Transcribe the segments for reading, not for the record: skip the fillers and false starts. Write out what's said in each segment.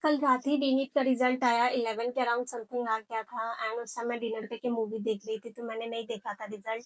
कल रात ही डीनीट का रिजल्ट आया, 11 के अराउंड समथिंग आ गया था एंड उस समय डिनर करके मूवी देख रही थी, तो मैंने नहीं देखा था रिजल्ट।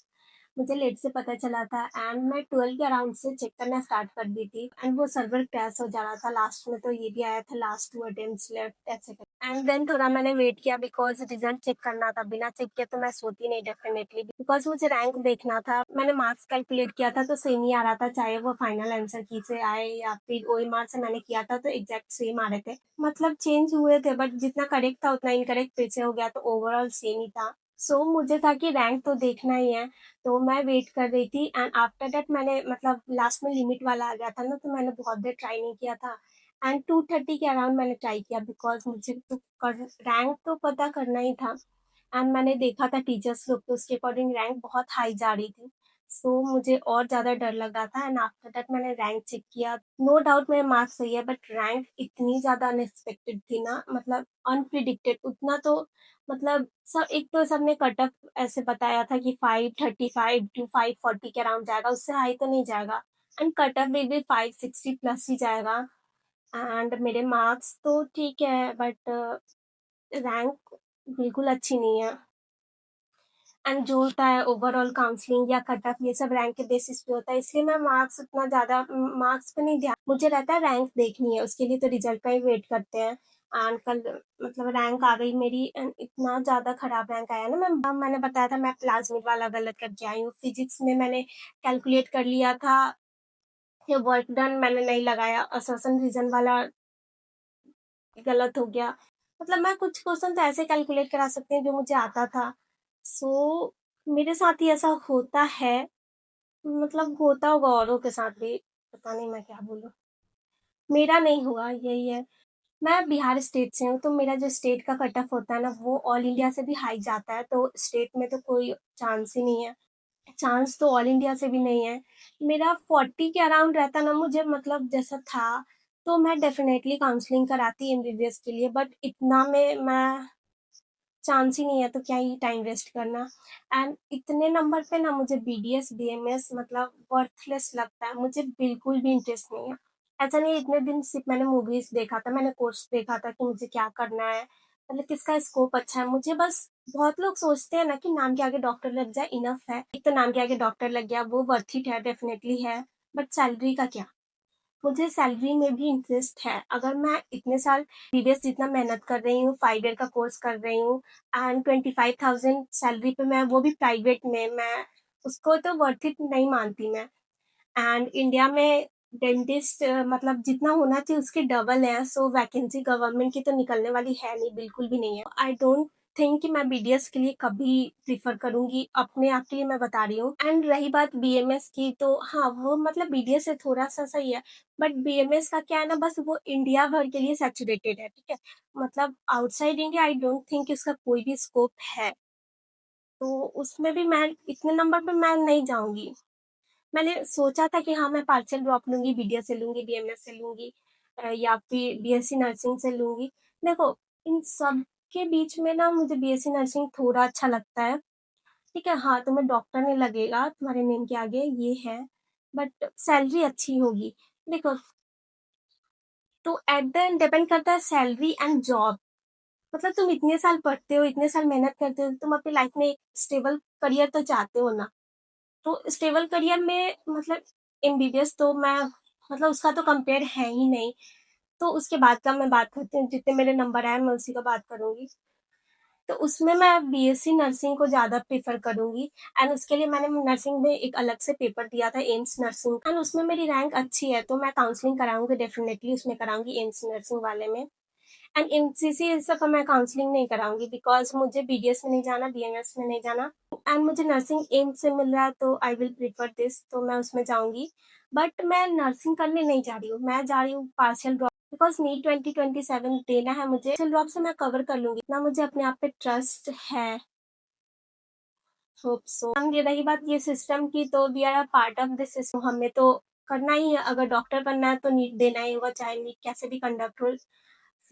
मुझे लेट से पता चला था एंड मैं 12 के अराउंड से चेक करना स्टार्ट कर दी थी एंड वो सर्वर क्रैश हो जा रहा था। लास्ट में तो ये भी आया था, लास्ट 2 अटेम्प्ट्स लेफ्ट ऐसे एंड देन थोड़ा मैंने वेट किया बिकॉज रिजल्ट चेक करना था। बिना चेक किए तो मैं सोती नहीं डेफिनेटली, बिकॉज मुझे रैंक देखना था। मैंने मार्क्स कैलकुलेट किया था तो सेम ही आ रहा था, चाहे वो फाइनल आंसर की से आए या फिर OMR से मैंने किया था तो एग्जैक्ट सेम आ रहे थे। मतलब चेंज हुए थे बट जितना करेक्ट था उतना इनकरेक्ट फिर से हो गया, तो ओवरऑल सेम ही था। सो मुझे था कि रैंक तो देखना ही है, तो मैं वेट कर रही थी एंड आफ्टर दैट मैंने मतलब लास्ट में लिमिट वाला आ गया था ना, तो मैंने बहुत देर ट्राई नहीं किया था एंड 2:30 के अराउंड मैंने ट्राई किया बिकॉज मुझे तो रैंक तो पता करना ही था एंड मैंने देखा था टीचर्स लोग तो उसके अकॉर्डिंग रैंक बहुत हाई जा रही थी। सो मुझे और ज़्यादा डर लग रहा था एंड आफ्टर दैट मैंने रैंक चेक किया। नो डाउट मेरे मार्क्स सही है बट रैंक इतनी ज़्यादा अनएक्सपेक्टेड थी ना, मतलब अनप्रिडिक्टेड उतना तो। मतलब सब एक तो सबने कट ऑफ ऐसे बताया था कि 535 टू 540 के अराउंड जाएगा, उससे हाई तो नहीं जाएगा एंड कट ऑफ में भी 560 प्लस ही जाएगा। एंड मेरे मार्क्स तो ठीक है बट रैंक बिल्कुल अच्छी नहीं है। एंड जो होता है ओवरऑल काउंसलिंग या कट ऑफ ये सब रैंक के बेसिस पे होता है, इसलिए मैं मार्क्स उतना ज़्यादा मार्क्स पे नहीं ध्यान, मुझे रहता है रैंक देखनी है, उसके लिए तो रिजल्ट का ही वेट करते हैं। एंड कल मतलब रैंक आ गई मेरी एंड इतना ज़्यादा खराब रैंक आया ना। मैंने बताया था मैं प्लाज्मिड वाला गलत करके आई हूँ। फिजिक्स में मैंने कैलकुलेट कर लिया था, ये वर्क डन मैंने नहीं लगाया, असर्शन रीजन वाला गलत हो गया। मतलब मैं कुछ क्वेश्चन तो ऐसे कैलकुलेट करा सकती हूँ जो मुझे आता था। सो मेरे साथ ही ऐसा होता है, मतलब होता होगा औरों के साथ भी, पता नहीं मैं क्या बोलूँ। मेरा नहीं हुआ यही है। मैं बिहार स्टेट से हूँ, तो मेरा जो स्टेट का कट ऑफ होता है ना वो ऑल इंडिया से भी हाई जाता है, तो स्टेट में तो कोई चांस ही नहीं है। चांस तो ऑल इंडिया से भी नहीं है। मेरा 40 के अराउंड रहता ना, मुझे मतलब जैसा था, तो मैं डेफिनेटली काउंसलिंग कराती एमबीबीएस के लिए, बट इतना में मैं चांस ही नहीं है तो क्या ही टाइम वेस्ट करना। एंड इतने नंबर पे ना मुझे बीडीएस बीएमएस मतलब वर्थलेस लगता है, मुझे बिल्कुल भी इंटरेस्ट नहीं है। ऐसा नहीं, इतने दिन सिर्फ मैंने मूवीज देखा था, मैंने कोर्स देखा था कि मुझे क्या करना है, मतलब किसका स्कोप अच्छा है। मुझे बस बहुत लोग सोचते हैं ना कि नाम के आगे डॉक्टर लग जाए इनफ है, एक तो नाम के आगे डॉक्टर लग गया वो वर्थ इट है, डेफिनेटली है, बट सैलरी का क्या। मुझे सैलरी में भी इंटरेस्ट है। अगर मैं इतने साल प्रीवियस जितना मेहनत कर रही हूँ, 5 ईयर का कोर्स कर रही हूँ एंड 25,000 सैलरी पे, मैं वो भी प्राइवेट में, मैं उसको तो वर्थ इट नहीं मानती मैं। एंड इंडिया में डेंटिस्ट मतलब जितना होना चाहिए उसके डबल है, सो वैकेंसी गवर्नमेंट की तो निकलने वाली है नहीं, बिल्कुल भी नहीं है। आई डोंट थिंक कि मैं बीडीएस के लिए कभी प्रीफर करूंगी, अपने आप के लिए मैं बता रही हूँ। एंड रही बात बीएमएस की, तो हाँ वो मतलब बीडीएस से थोड़ा सा सही है, बट बीएमएस का क्या है ना, बस वो इंडिया भर के लिए सैचुरेटेड है, ठीक है। मतलब outside India I don't think उसका कोई भी स्कोप है, तो उसमें भी मैं इतने नंबर पे मैं नहीं जाऊंगी। मैंने सोचा था कि हाँ, मैं पार्शियल ड्रॉप लूँगी, बीडीएस से लूँगी, बीएमएस से लूँगी या फिर बीएससी नर्सिंग से लूँगी। देखो, इन सब के बीच में ना मुझे बीएससी नर्सिंग थोड़ा अच्छा लगता है। ठीक है, हाँ, तुम्हें डॉक्टर नहीं लगेगा तुम्हारे नेम के आगे, ये है, बट सैलरी अच्छी होगी। देखो, तो एट द एंड डिपेंड करता है सैलरी एंड जॉब। मतलब तुम इतने साल पढ़ते हो, इतने साल मेहनत करते हो, तुम अपनी लाइफ में एक स्टेबल करियर तो चाहते हो ना। तो स्टेबल करियर में मतलब एमबीबीएस तो मैं मतलब उसका तो कंपेयर है ही नहीं। तो उसके बाद का मैं बात करती हूँ, जितने मेरे नंबर आए मैं उसी का बात करूँगी। तो उसमें मैं बीएससी नर्सिंग को ज़्यादा प्रेफ़र करूँगी एंड उसके लिए मैंने नर्सिंग में एक अलग से पेपर दिया था, एम्स नर्सिंग, एंड उसमें मेरी रैंक अच्छी है, तो मैं काउंसलिंग कराऊँगी, डेफ़िनेटली उसमें कराऊँगी एम्स नर्सिंग वाले में। एंड एमसीसी इस सब का मैं काउंसलिंग नहीं कराऊँगी बिकॉज़ मुझे बीडीएस में नहीं जाना, बीएमएस में नहीं जाना। एंड मुझे नर्सिंग एम्स से मिल रहा है तो आई विल प्रेफर दिस, तो मैं उसमें जाऊँगी। बट मैं नर्सिंग करने नहीं जा रही हूँ, मैं जा रही हूँ पार्शियल ड्रॉप, बिकॉज़ नीट 2027 देना है मुझे। पार्शियल ड्रॉप से मैं कवर कर लूँगी, इतना मुझे अपने आप पे ट्रस्ट है। Hope so. एंड ये रही बात ये सिस्टम की, तो we are a part of this system, हमें तो करना ही है। अगर डॉक्टर बनना है तो नीट देना ही होगा, चाहे नीट कैसे भी कंडक्ट हो,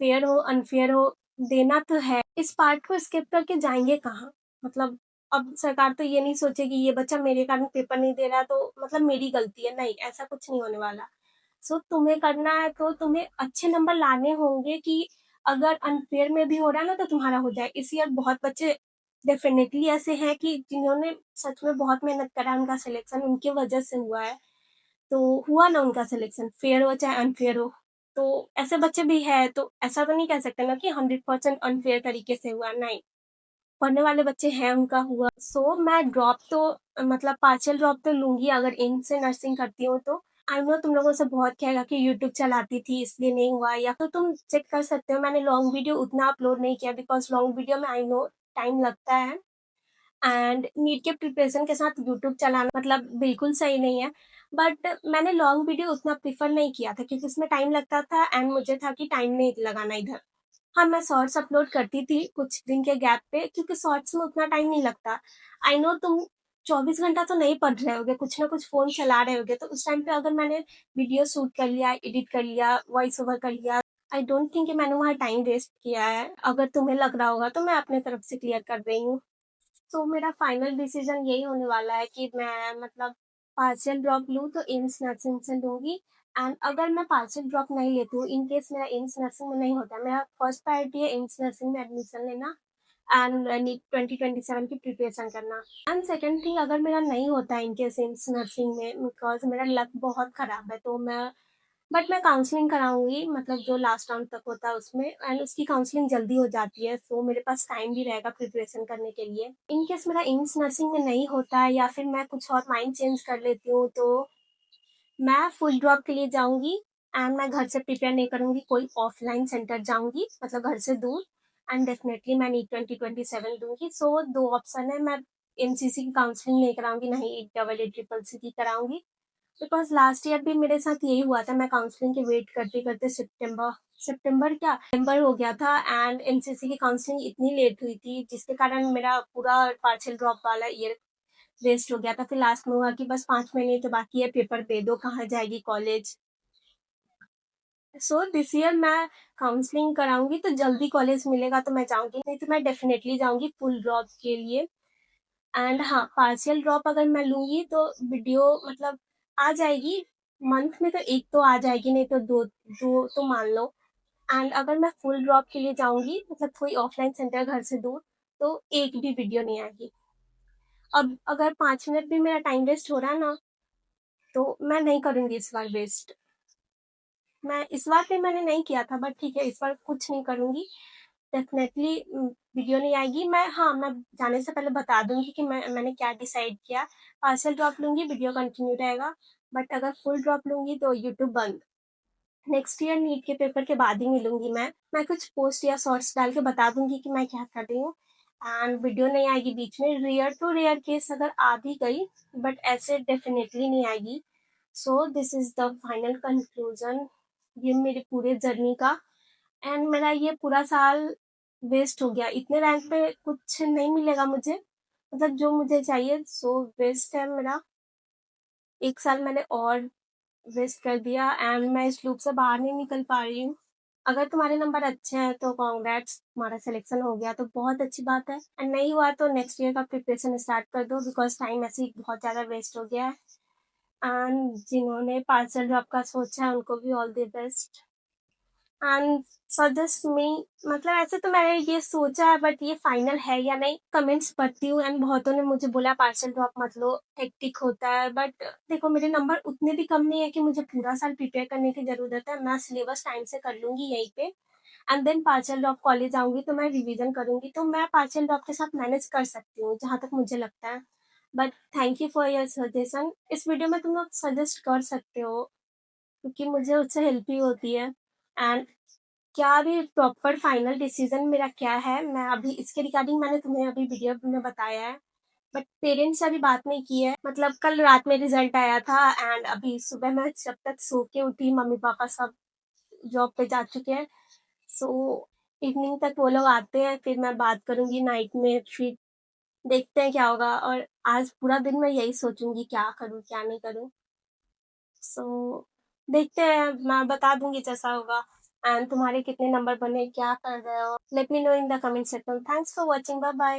फेयर हो, अनफेयर हो, देना तो है। इस पार्ट को स्किप करके जाएँगे कहाँ? मतलब अब सरकार तो ये नहीं सोचेगी ये बच्चा मेरे कारण पेपर नहीं दे रहा है तो मतलब मेरी गलती है, नहीं, ऐसा कुछ नहीं होने वाला। सो तुम्हें करना है तो तुम्हें अच्छे नंबर लाने होंगे कि अगर अनफेयर में भी हो रहा है ना तो तुम्हारा हो जाए। इस ईयर बहुत बच्चे डेफ़िनेटली ऐसे हैं कि जिन्होंने सच में बहुत मेहनत करा, उनका सिलेक्शन उनकी वजह से हुआ है। तो हुआ ना उनका सिलेक्शन, फेयर हो चाहे अनफेयर हो। तो ऐसे बच्चे भी हैं, तो ऐसा तो नहीं कह सकते ना कि 100% अनफेयर तरीके से हुआ, नहीं। पढ़ने वाले बच्चे हैं, उनका हुआ। सो मैं ड्रॉप तो मतलब पार्शियल ड्रॉप तो लूँगी अगर एम्स से नर्सिंग करती हूँ तो। आई नो तुम लोगों से बहुत कहेगा कि यूट्यूब चलाती थी इसलिए नहीं हुआ, या तो तुम चेक कर सकते हो मैंने लॉन्ग वीडियो उतना अपलोड नहीं किया बिकॉज़ लॉन्ग वीडियो में आई नो टाइम लगता है। एंड नीट के प्रिपरेशन के साथ यूट्यूब चलाना मतलब बिल्कुल सही नहीं है। बट मैंने लॉन्ग वीडियो उतना प्रेफ़र नहीं किया था क्योंकि उसमें टाइम लगता था एंड मुझे था कि टाइम नहीं लगाना इधर। हाँ, मैं शॉर्ट्स अपलोड करती थी कुछ दिन के गैप पे क्योंकि शॉर्ट्स में उतना टाइम नहीं लगता। आई नो तुम 24 घंटा तो नहीं पढ़ रहे होगे, कुछ ना कुछ फ़ोन चला रहे होगे, तो उस टाइम पे अगर मैंने वीडियो शूट कर लिया, एडिट कर लिया, वॉइस ओवर कर लिया, आई डोंट थिंक कि मैंने वहाँ टाइम वेस्ट किया है। अगर तुम्हें लग रहा होगा तो मैं अपनी तरफ से क्लियर कर रही हूँ। तो मेरा फाइनल डिसीजन यही होने वाला है कि मैं मतलब पार्शियल ड्रॉप लूँ तो एम्स नर्सिंग से लूँगी। एंड अगर मैं पार्शियल ड्रॉप नहीं लेती हूँ, इन केस मेरा एम्स नर्सिंग में नहीं होता, मेरा फर्स्ट प्रायोरिटी है एम्स नर्सिंग में एडमिशन लेना एंड नीट 2027 की प्रिपरेशन करना। एंड सेकंड थिंग, अगर मेरा नहीं होता है इन केस एम्स नर्सिंग में बिकॉज़ मेरा लक बहुत खराब है, तो मैं काउंसलिंग कराऊँगी मतलब जो लास्ट राउंड तक होता है उसमें, एंड उसकी काउंसलिंग जल्दी हो जाती है, सो मेरे पास टाइम भी रहेगा प्रिपरेशन करने के लिए। इन केस मेरा एम्स नर्सिंग में नहीं होता है या फिर मैं कुछ और माइंड चेंज कर लेती हूँ तो मैं फुल ड्रॉप के लिए जाऊँगी एंड मैं घर से प्रिपेयर नहीं करूँगी, कोई ऑफलाइन सेंटर जाऊँगी मतलब घर से दूर। एंड डेफिनेटली मैं नीट 2027 दूँगी। सो 2 ऑप्शन है, मैं एमसीसी की काउंसलिंग नहीं कराऊँगी, ना ही 888 की कराऊँगी। बिकॉज़ लास्ट ईयर भी मेरे साथ यही हुआ था, मैं काउंसलिंग की वेट करते-करते सितंबर सितंबर क्या नवंबर हो गया था एंड एमसीसी की काउंसलिंग इतनी लेट हुई थी जिसके कारण मेरा पूरा पार्शियल ड्रॉप वाला ईयर वेस्ट हो गया था। फिर लास्ट में हुआ कि बस 5 महीने तो बाकी है, पेपर दे दो, कहाँ जाएगी कॉलेज। सो दिस ईयर मैं काउंसलिंग कराऊँगी तो जल्दी कॉलेज मिलेगा तो मैं जाऊँगी, नहीं तो मैं डेफ़िनेटली जाऊँगी फुल ड्रॉप के लिए। एंड हाँ, पार्शियल ड्रॉप अगर मैं लूँगी तो वीडियो मतलब आ जाएगी, मंथ में तो 1 तो आ जाएगी, नहीं तो 2 तो मान लो। एंड अगर मैं फुल ड्रॉप के लिए जाऊँगी मतलब कोई ऑफलाइन सेंटर घर से दूर, तो 1 भी वीडियो नहीं आएगी। अब अगर 5 मिनट भी मेरा टाइम वेस्ट हो रहा है ना, तो मैं नहीं करूँगी इस बार वेस्ट। मैं इस बार भी मैंने नहीं किया था बट ठीक है, इस बार कुछ नहीं करूँगी। डेफ़िनेटली वीडियो नहीं आएगी। मैं जाने से पहले बता दूँगी कि मैंने क्या डिसाइड किया। पार्शियल ड्रॉप लूँगी, वीडियो कंटिन्यू रहेगा, बट अगर फुल ड्रॉप लूँगी तो यूट्यूब बंद। नेक्स्ट ईयर नीट के पेपर के बाद ही मिलूँगी मैं। मैं कुछ पोस्ट या शॉर्ट्स डाल के बता दूँगी कि मैं क्या कर रही हूँ एंड वीडियो नहीं आएगी बीच में। रेयर टू रेयर केस अगर आ भी गई, बट ऐसे डेफ़िनेटली नहीं आएगी। So this is the final conclusion ये मेरे पूरे जर्नी का। एंड मेरा ये पूरा साल वेस्ट हो गया। इतने रैंक पे कुछ नहीं मिलेगा मुझे, मतलब जो मुझे चाहिए सो वेस्ट है मेरा। 1 साल मैंने और वेस्ट कर दिया एंड मैं इस लूप से बाहर नहीं निकल पा रही हूँ। अगर तुम्हारे नंबर अच्छे हैं तो कांग्रेट्स, तुम्हारा सिलेक्शन हो गया तो बहुत अच्छी बात है, एंड नहीं हुआ तो नेक्स्ट ईयर का प्रिपरेशन स्टार्ट कर दो बिकॉज़ टाइम ऐसे ही बहुत ज़्यादा वेस्ट हो गया है। एंड जिन्होंने पार्शियल ड्रॉप का सोचा है उनको भी all the best. And suggest me मतलब ऐसे तो मैंने ये सोचा है बट ये फाइनल है या नहीं, कमेंट्स पढ़ती हूँ एंड बहुतों ने मुझे बोला पार्शियल ड्रॉप मत लो, हेक्टिक होता है, बट देखो मेरे नंबर उतने भी कम नहीं है कि मुझे पूरा साल प्रिपेयर करने की ज़रूरत है। मैं सिलेबस टाइम से कर लूँगी यहीं पे and then partial drop college आऊँगी तो मैं रिवीजन करूँगी, तो मैं पार्शियल ड्रॉप के साथ मैनेज कर सकती हूँ जहाँ तक मुझे लगता है। But thank you for your suggestion. इस वीडियो में तुम लोग सजेस्ट कर सकते हो क्योंकि मुझे उससे हेल्प ही होती है। एंड क्या अभी प्रॉपर फाइनल डिसीजन मेरा क्या है, मैं अभी इसके रिगार्डिंग मैंने तुम्हें अभी वीडियो में बताया है, बट पेरेंट्स से अभी बात नहीं की है। मतलब कल रात में रिजल्ट आया था एंड अभी सुबह मैं जब तक सो के उठी मम्मी पापा सब जॉब पे जा चुके हैं, सो इवनिंग तक वो लोग आते हैं फिर मैं बात करूंगी नाइट में, फिर देखते हैं क्या होगा। और आज पूरा दिन मैं यही सोचूंगी क्या करूँ क्या नहीं करूँ। सो देखते हैं, मैं बता दूंगी जैसा होगा। एंड तुम्हारे कितने नंबर बने, क्या कर रहे हो, let me know in the comment section. Thanks for watching, bye bye.